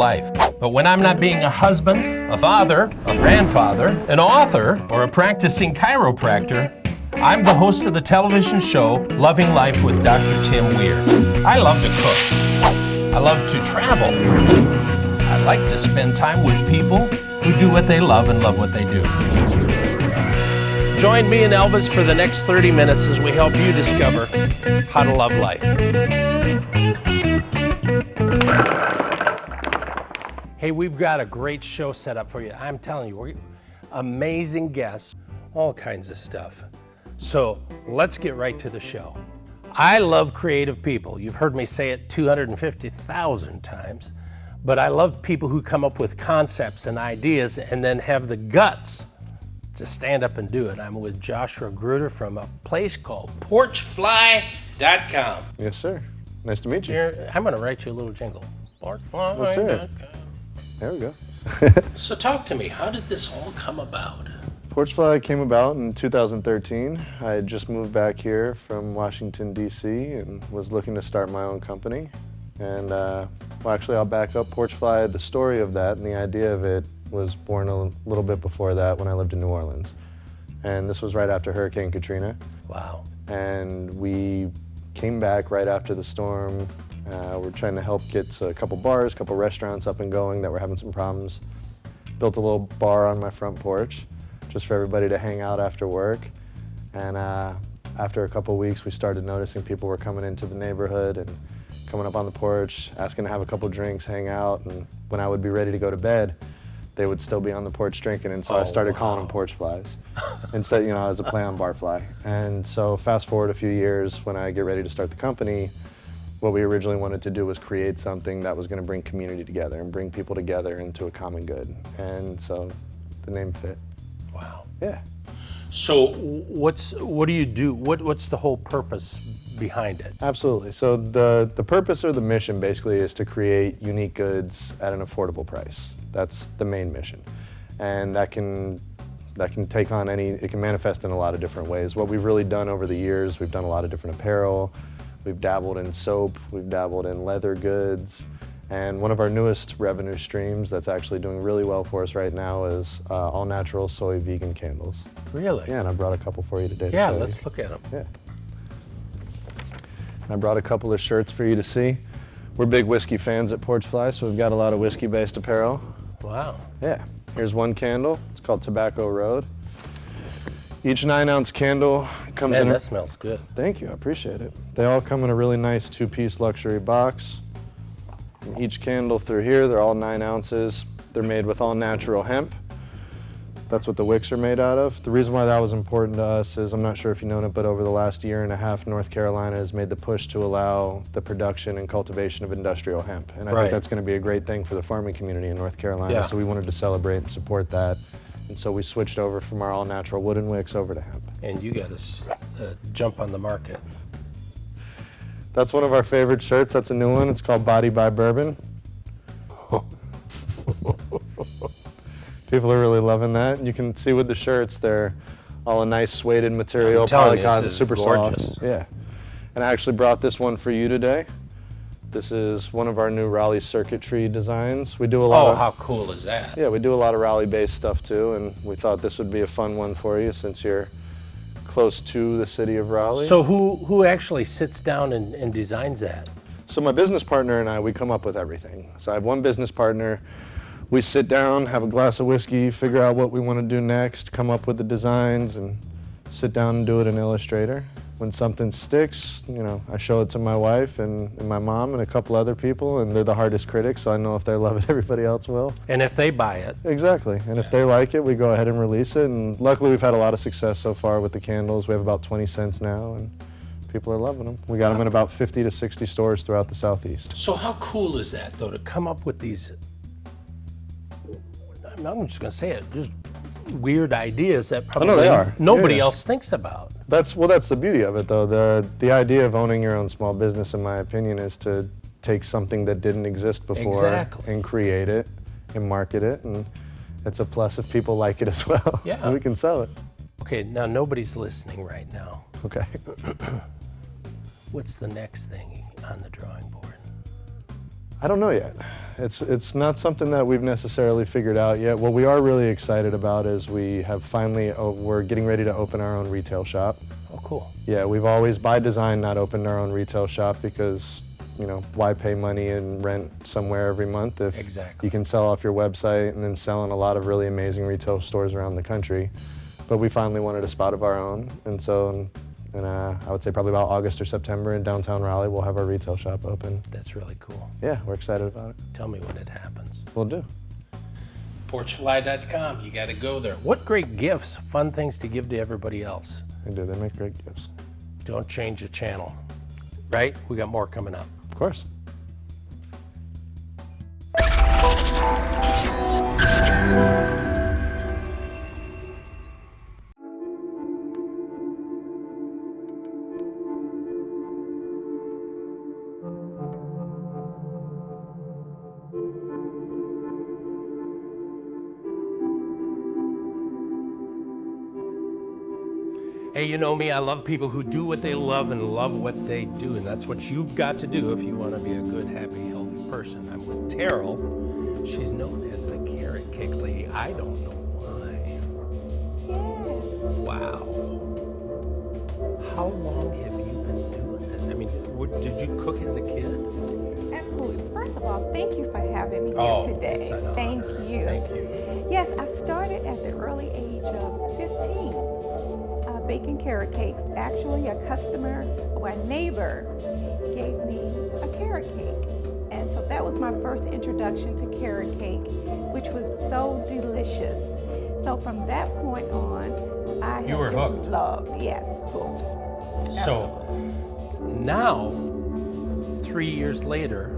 life. But when I'm not being a husband, a father, a grandfather, an author, or a practicing chiropractor, I'm the host of the television show Loving Life with Dr. Tim Weir. I love to cook. I love to travel. I like to spend time with people who do what they love and love what they do. Join me and Elvis for the next 30 minutes as we help you discover how to love life. Hey, we've got a great show set up for you. I'm telling you, we're amazing guests, all kinds of stuff. So let's get right to the show. I love creative people. You've heard me say it 250,000 times, but I love people who come up with concepts and ideas and then have the guts to stand up and do it. I'm with Joshua Gruder from a place called porchfly.com. Yes, sir. Nice to meet you. I'm going to write you a little jingle. Porchfly.com. Let's hear it. There we go. So talk to me. How did this all come about? Porchfly came about in 2013. I had just moved back here from Washington, D.C. and was looking to start my own company. And well, actually, I'll back up. Porchfly, the story of that and the idea of it was born a little bit before that when I lived in New Orleans. And this was right after Hurricane Katrina. Wow. And we came back right after the storm. We're trying to help get a couple bars, a couple restaurants up and going that were having some problems. Built a little bar on my front porch just for everybody to hang out after work. And after a couple weeks, we started noticing people were coming into the neighborhood and coming up on the porch, asking to have a couple drinks, hang out. And when I would be ready to go to bed, they would still be on the porch drinking. And so I started calling them porch flies instead, you know, as a play on barfly. And so fast forward a few years, when I get ready to start the company, what we originally wanted to do was create something that was going to bring community together and bring people together into a common good. And so the name fit. Wow. Yeah. So what do you do? What's the whole purpose behind it? Absolutely. So the purpose or the mission basically is to create unique goods at an affordable price. That's the main mission. And that can take on it can manifest in a lot of different ways. What we've really done over the years, we've done a lot of different apparel. We've dabbled in soap, we've dabbled in leather goods, and one of our newest revenue streams that's actually doing really well for us right now is all-natural soy vegan candles. Really? Yeah, and I brought a couple for you today. Yeah, let's look at them. Yeah. And I brought a couple of shirts for you to see. We're big whiskey fans at Porchfly, so we've got a lot of whiskey-based apparel. Wow. Yeah. Here's one candle. It's called Tobacco Road. Each 9-ounce candle comes in. That smells good. Thank you, I appreciate it. They all come in a really nice 2-piece luxury box. And each candle through here, they're all 9 ounces. They're made with all natural hemp. That's what the wicks are made out of. The reason why that was important to us is, I'm not sure if you know it, but over the last year and a half, North Carolina has made the push to allow the production and cultivation of industrial hemp. And I think that's going to be a great thing for the farming community in North Carolina. Yeah. So we wanted to celebrate and support that. And so we switched over from our all-natural wooden wicks over to hemp. And you got to jump on the market. That's one of our favorite shirts. That's a new one. It's called Body by Bourbon. People are really loving that. You can see with the shirts, they're all a nice suede material, polycotton, super gorgeous. Soft. Yeah. And I actually brought this one for you today. This is one of our new Raleigh circuitry designs. We do a lot how cool is that? Yeah, we do a lot of Raleigh-based stuff too, and we thought this would be a fun one for you since you're close to the city of Raleigh. So who actually sits down and designs that? So my business partner and I, we come up with everything. So I have one business partner. We sit down, have a glass of whiskey, figure out what we want to do next, come up with the designs, and sit down and do it in Illustrator. When something sticks, you know, I show it to my wife and my mom and a couple other people, and they're the hardest critics, so I know if they love it, everybody else will. And if they buy it. Exactly. And if they like it, we go ahead and release it. And luckily, we've had a lot of success so far with the candles. We have about 20 cents now, and people are loving them. We got them in about 50 to 60 stores throughout the Southeast. So how cool is that, though, to come up with these, I'm just going to say it, just weird ideas that probably nobody else thinks about. That's the beauty of it, though. The idea of owning your own small business, in my opinion, is to take something that didn't exist before and create it and market it, and it's a plus if people like it as well. Yeah. And we can sell it. Okay, now nobody's listening right now. Okay. What's the next thing on the drawing board? I don't know yet. It's not something that we've necessarily figured out yet. What we are really excited about is we have finally, we're getting ready to open our own retail shop. Oh, cool. Yeah, we've always, by design, not opened our own retail shop because, you know, why pay money and rent somewhere every month if Exactly. you can sell off your website and then sell in a lot of really amazing retail stores around the country. But we finally wanted a spot of our own, and so I would say probably about August or September in downtown Raleigh, we'll have our retail shop open. That's really cool. Yeah, we're excited about it. Tell me when it happens. We'll do. Porchfly.com, you got to go there. What great gifts, fun things to give to everybody else. They do, they make great gifts. Don't change the channel, right? We got more coming up. Of course. Hey, you know me, I love people who do what they love and love what they do, and that's what you've got to do if you want to be a good, happy, healthy person. I'm with Terrell. She's known as the Carrot Cake Lady. I don't know why. Yes. Wow. How long have you been doing this? I mean, did you cook as a kid? Absolutely. First of all, thank you for having me Oh, here today. it's an Thank honor. you. Thank you. Yes, I started at the early age of 15 baking carrot cakes. Actually, a customer or a neighbor gave me a carrot cake. And so that was my first introduction to carrot cake, which was so delicious. So from that point on, I You were have just hooked. loved, yes, hooked. So now, 3 years later,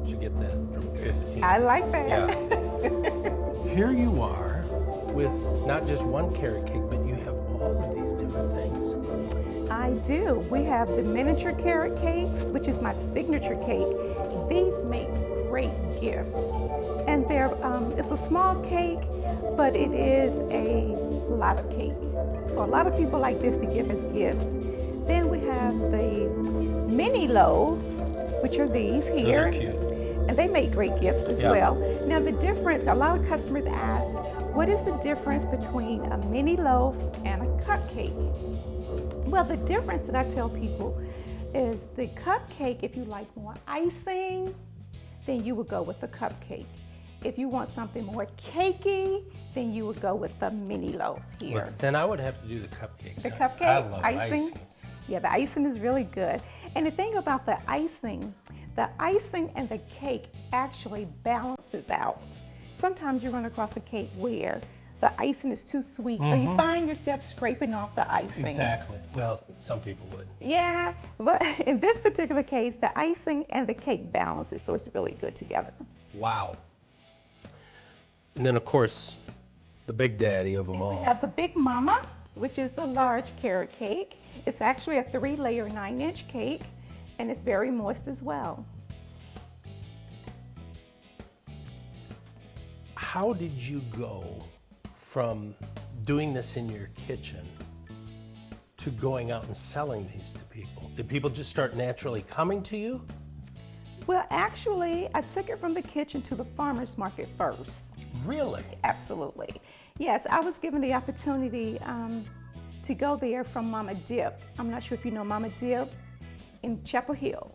did you get that from 15? I like that. Yeah. Here you are with not just one carrot cake, but you have all of these different things. I do. We have the miniature carrot cakes, which is my signature cake. These make great gifts. And they're, it's a small cake, but it is a lot of cake. So a lot of people like this to give as gifts. Then we have the mini loaves, which are these here. Those are cute. And they make great gifts as Yeah. well. Now the difference, a lot of customers ask, what is the difference between a mini loaf and a cupcake? Well, the difference that I tell people is the cupcake, if you like more icing, then you would go with the cupcake. If you want something more cakey, then you would go with the mini loaf here. Well, then I would have to do the cupcakes. The I cupcake, love icing. icings. Yeah, the icing is really good. And the thing about the icing and the cake actually balances out. Sometimes you run across a cake where the icing is too sweet, so you find yourself scraping off the icing. Exactly. Well, some people would. Yeah, but in this particular case, the icing and the cake balances, so it's really good together. Wow. And then, of course, the big daddy of them We all. have the Big Mama, which is a large carrot cake. It's actually a 3-layer 9-inch cake, and it's very moist as well. How did you go from doing this in your kitchen to going out and selling these to people? Did people just start naturally coming to you? Well, actually, I took it from the kitchen to the farmer's market first. Really? Absolutely. Yes, I was given the opportunity to go there from Mama Dip. I'm not sure if you know Mama Dip in Chapel Hill.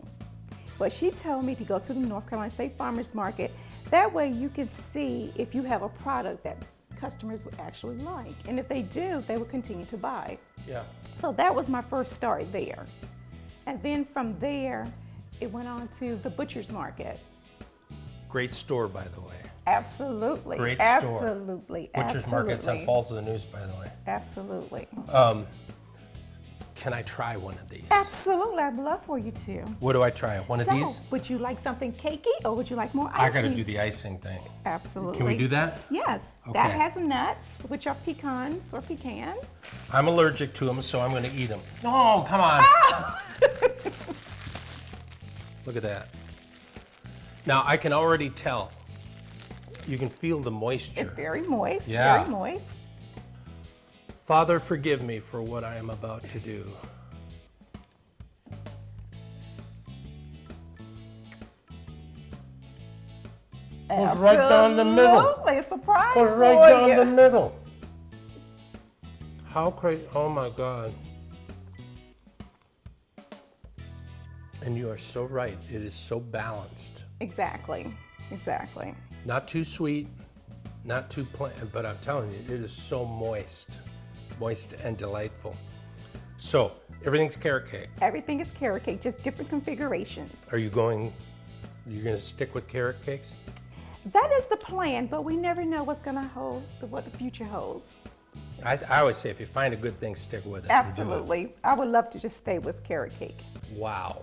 Well, she told me to go to the North Carolina State Farmers Market. That way you can see if you have a product that customers would actually like. And if they do, they will continue to buy. Yeah. So that was my first start there. And then from there, it went on to the butcher's market. Great store, by the way. Absolutely. Great store. Absolutely. Butcher's Market's on Absolutely. Falls of the News, by the way. Absolutely. Can I try one of these? Absolutely. I'd love for you to. What do I try? One of these? Would you like something cakey or would you like more I icing? gotta do the icing thing. Absolutely. Can we do that? Yes. Okay. That has nuts, which are pecans or pecans. I'm allergic to them, so I'm gonna eat them. No, come on. Look at that. Now, I can already tell. You can feel the moisture. It's very moist. Yeah. Very moist. Father, forgive me for what I am about to do. Goes right down the middle. Absolutely, a surprise Goes for right down you. the middle. How crazy, oh my God. And you are so right, it is so balanced. Exactly, exactly. Not too sweet, not too plain, but I'm telling you, it is so moist and delightful. So, everything's carrot cake. Everything is carrot cake, just different configurations. You're gonna stick with carrot cakes? That is the plan, but we never know what's gonna hold, what the future holds. I always say, if you find a good thing, stick with it. Absolutely. I would love to just stay with carrot cake. Wow.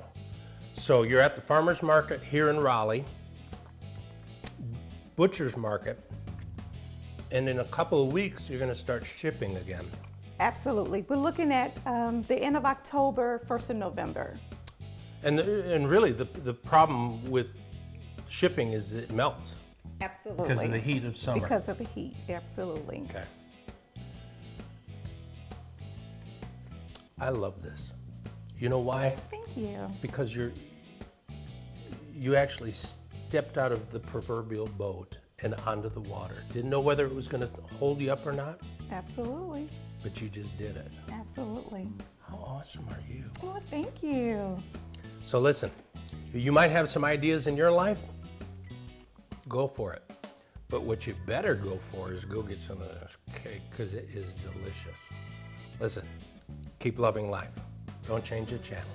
So you're at the farmer's market here in Raleigh, butcher's market, and in a couple of weeks, you're gonna start shipping again. Absolutely. We're looking at the end of October, 1st of November. And really, the problem with shipping is it melts. Absolutely. Because of the heat of summer. Because of the heat, absolutely. Okay. I love this. You know why? Thank you. Because you actually stepped out of the proverbial boat and onto the water. Didn't know whether it was going to hold you up or not, Absolutely. but you just did it. Absolutely. How awesome are you? Oh, thank you. So listen, you might have some ideas in your life. Go for it. But what you better go for is go get some of this cake, because it is delicious. Listen, keep loving life. Don't change the channel.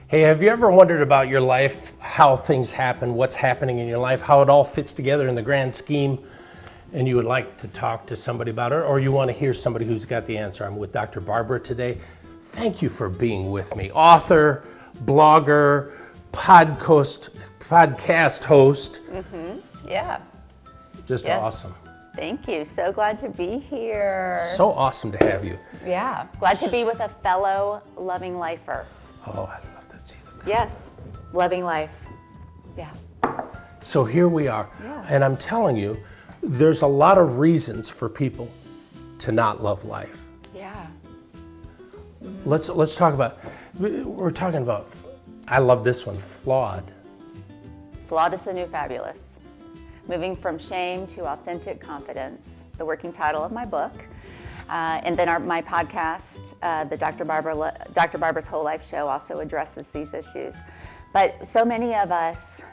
Hey, have you ever wondered about your life, how things happen, what's happening in your life, how it all fits together in the grand scheme, and you would like to talk to somebody about it, or you want to hear somebody who's got the answer? I'm with Dr. Barbara today. Thank you for being with me. Author, blogger, podcast host. Yeah. Just Yes. awesome. Thank you. So glad to be here. So awesome to have you. Yeah. Glad to be with a fellow loving lifer. Oh, I love that. See, look. Yes. Loving life. Yeah. So here we are. Yeah. And I'm telling you, there's a lot of reasons for people to not love life. Yeah. Let's talk about, we're talking about, I love this one, flawed. Flawed is the new fabulous. Moving from shame to authentic confidence, the working title of my book. And then my podcast, the Dr. Barbara's Whole Life Show, also addresses these issues. But so many of us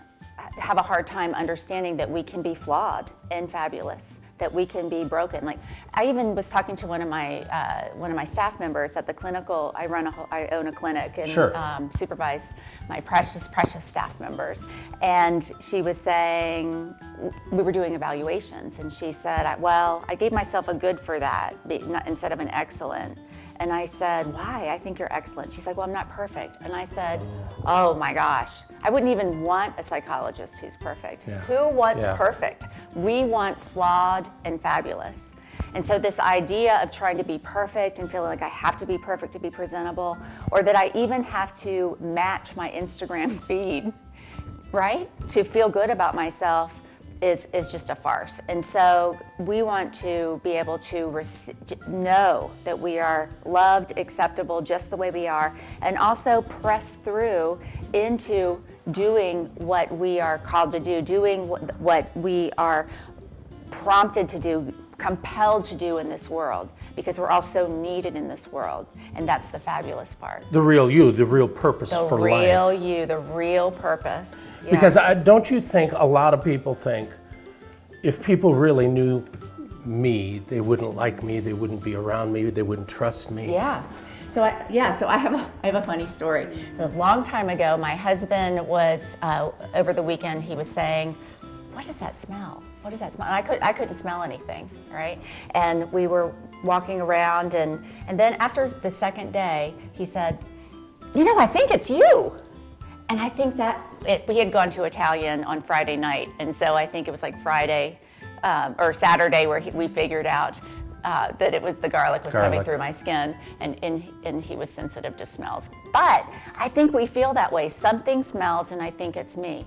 have a hard time understanding that we can be flawed and fabulous, that we can be broken. Like, I even was talking to one of my staff members at the clinical. I own a clinic and Sure. Supervise my precious staff members. And she was saying, we were doing evaluations, and she said, well, I gave myself a good for that instead of an excellent. And I said, why? I think you're excellent. She's like, well, I'm not perfect. And I said, oh my gosh, I wouldn't even want a psychologist who's perfect. Yeah. Who wants Yeah. perfect? We want flawed and fabulous. And so this idea of trying to be perfect and feeling like I have to be perfect to be presentable, or that I even have to match my Instagram feed, right, to feel good about myself, is just a farce. And so we want to be able to know that we are loved, acceptable just the way we are, and also press through into doing what we are called to do, doing what we are prompted to do, compelled to do in this world, because we're all so needed in this world. And that's the fabulous part. The real you, the real purpose The for real life. you, the real purpose. Yeah. Because don't you think a lot of people think if people really knew me, they wouldn't like me, they wouldn't be around me, they wouldn't trust me? Yeah. So I have a funny story. A long time ago, my husband was over the weekend. He was saying, "What does that smell? What does that smell?" And I couldn't smell anything, right? And we were walking around, and then after the second day, he said, I think it's you. And I think that we had gone to Italian on Friday night, and so I think it was like Friday or Saturday where we figured out that it was the garlic was coming through my skin, and he was sensitive to smells. But I think we feel that way. Something smells, and I think it's me.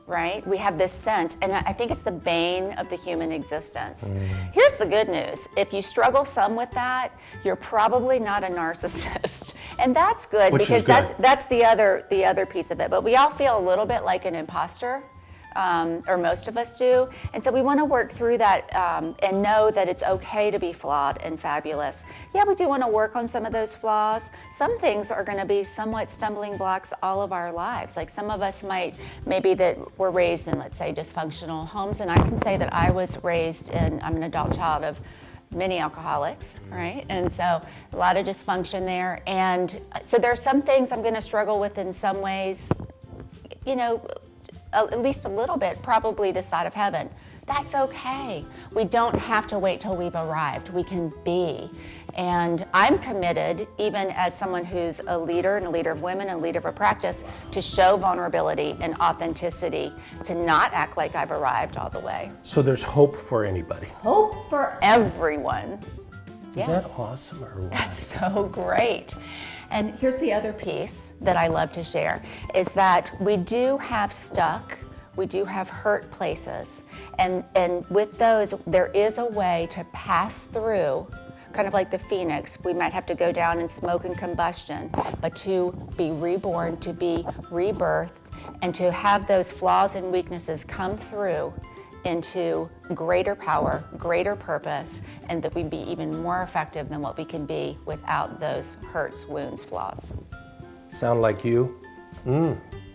right? We have this sense, and I think it's the bane of the human existence. Here's the good news. If you struggle some with that, you're probably not a narcissist. And that's good, Which is because good. that's the other piece of it. But we all feel a little bit like an imposter. Or most of us do. And so we want to work through that and know that it's okay to be flawed and fabulous. Yeah, we do want to work on some of those flaws. Some things are going to be somewhat stumbling blocks all of our lives. Like some of us maybe that were raised in, let's say, dysfunctional homes. And I can say that I was raised I'm an adult child of many alcoholics, right? And so a lot of dysfunction there. And so there are some things I'm going to struggle with in some ways, you know, at least a little bit, probably this side of heaven. That's okay. We don't have to wait till we've arrived. We can be. And I'm committed, even as someone who's a leader and a leader of women and a leader of a practice, to show vulnerability and authenticity, to not act like I've arrived all the way. So there's hope for anybody. Hope for everyone. Is that awesome or what? That's so great. And here's the other piece that I love to share, is that we do have we do have hurt places. And with those, there is a way to pass through, kind of like the phoenix. We might have to go down in smoke and combustion, but to be reborn, to be rebirthed, and to have those flaws and weaknesses come through into greater power, greater purpose, and that we'd be even more effective than what we can be without those hurts, wounds, flaws. Sound like you?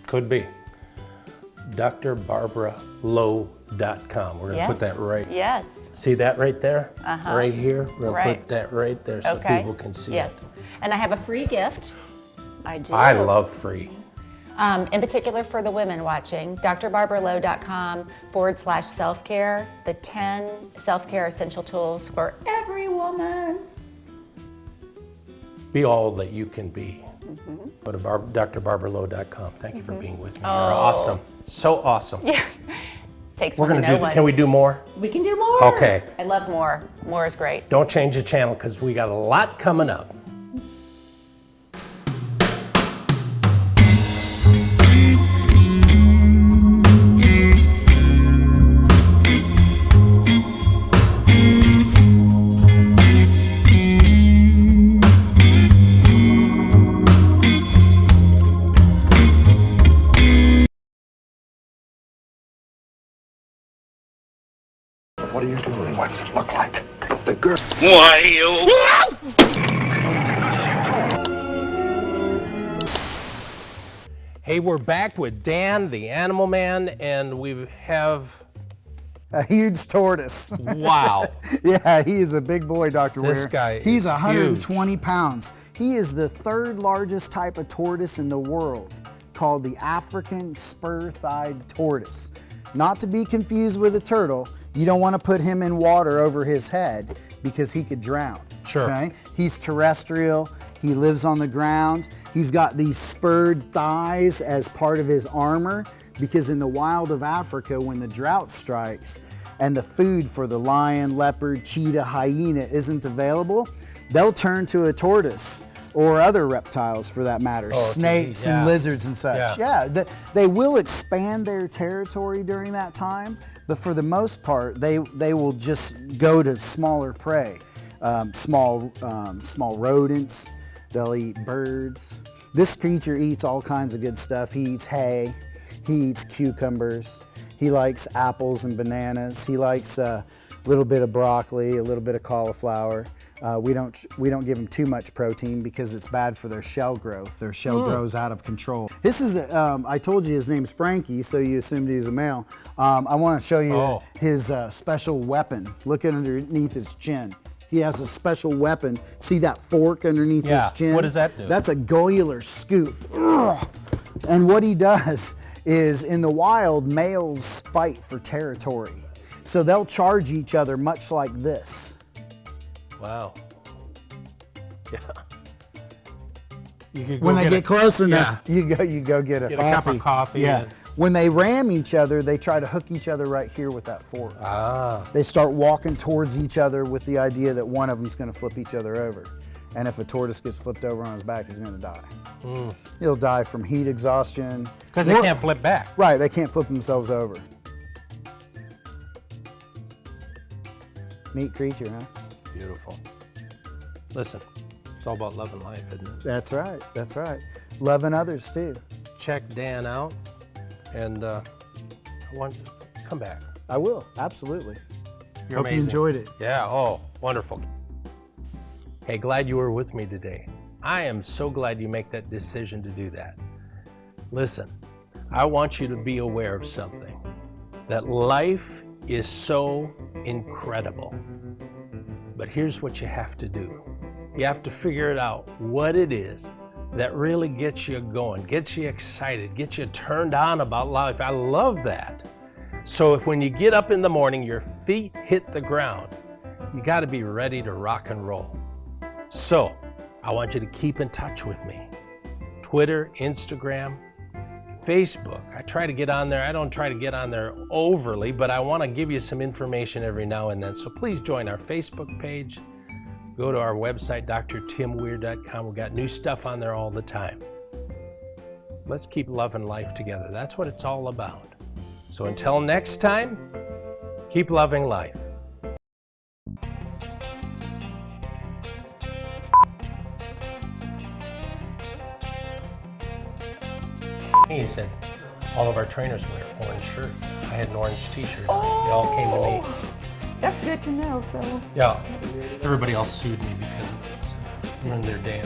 Could be. DrBarbaraLowe.com. We're going to put that right. Yes. See that right there? Right here? We're going to put that right there so Okay. people can see Yes. it. And I have a free gift. I do. I love free. In particular for the women watching, DrBarbaraLowe.com/self-care, the 10 self-care essential tools for every woman. Be all that you can be. Go to DrBarbaraLowe.com. Thank you for being with me. You're awesome. So awesome. Yeah. Takes We're one going to to know do. one. Can we do more? We can do more. Okay. I love more. More is great. Don't change the channel because we got a lot coming up. What are you doing? What's it look like? The girl. Hey, we're back with Dan, the Animal Man, and we have, A huge tortoise. wow. Yeah, he is a big boy, Dr. Weir. This guy He's is 120 pounds. He is the third largest type of tortoise in the world, called the African spur-thighed tortoise. Not to be confused with a turtle. You don't want to put him in water over his head because he could drown. Sure. Okay? He's terrestrial. He lives on the ground. He's got these spurred thighs as part of his armor because in the wild of Africa, when the drought strikes and the food for the lion, leopard, cheetah, hyena isn't available, they'll turn to a tortoise or other reptiles for that matter, snakes and lizards and such. Yeah, they will expand their territory during that time, but for the most part, they will just go to smaller prey, small rodents. They'll eat birds. This creature eats all kinds of good stuff. He eats hay. He eats cucumbers. He likes apples and bananas. He likes a little bit of broccoli, a little bit of cauliflower. We don't give them too much protein because it's bad for their shell growth. Their shell grows out of control. This is, I told you his name's Frankie, so you assumed he's a male. I want to show you his special weapon. Look underneath his chin. He has a special weapon. See that fork underneath his chin? What does that do? That's a goiler scoop. Ugh. And what he does is, in the wild, males fight for territory. So they'll charge each other much like this. Wow. Yeah. You could go When they get close enough, you go get a Get a cup of coffee Yeah. and- When they ram each other, they try to hook each other right here with that fork. They start walking towards each other with the idea that one of them's going to flip each other over. And if a tortoise gets flipped over on his back, he's going to die. He'll die from heat exhaustion. Because they can't flip back. Right, they can't flip themselves over. Neat creature, huh? Beautiful. Listen, it's all about love and life, isn't it? That's right, that's right. Loving others too. Check Dan out, and come back. I will, absolutely. You're Hope amazing. you enjoyed it. Yeah, oh, wonderful. Hey, glad you were with me today. I am so glad you make that decision to do that. Listen, I want you to be aware of something, that life is so incredible. But here's what you have to do. You have to figure it out, what it is that really gets you going, gets you excited, gets you turned on about life. I love that. So if when you get up in the morning, your feet hit the ground, you got to be ready to rock and roll. So I want you to keep in touch with me. Twitter, Instagram, Facebook. I try to get on there. I don't try to get on there overly, but I want to give you some information every now and then. So please join our Facebook page. Go to our website, drtimweir.com. We've got new stuff on there all the time. Let's keep loving life together. That's what it's all about. So until next time, keep loving life. He said all of our trainers wear orange shirts. I had an orange t-shirt. Oh, They all came to me. That's good to know. So Yeah, everybody else sued me because of this. Ruined their day.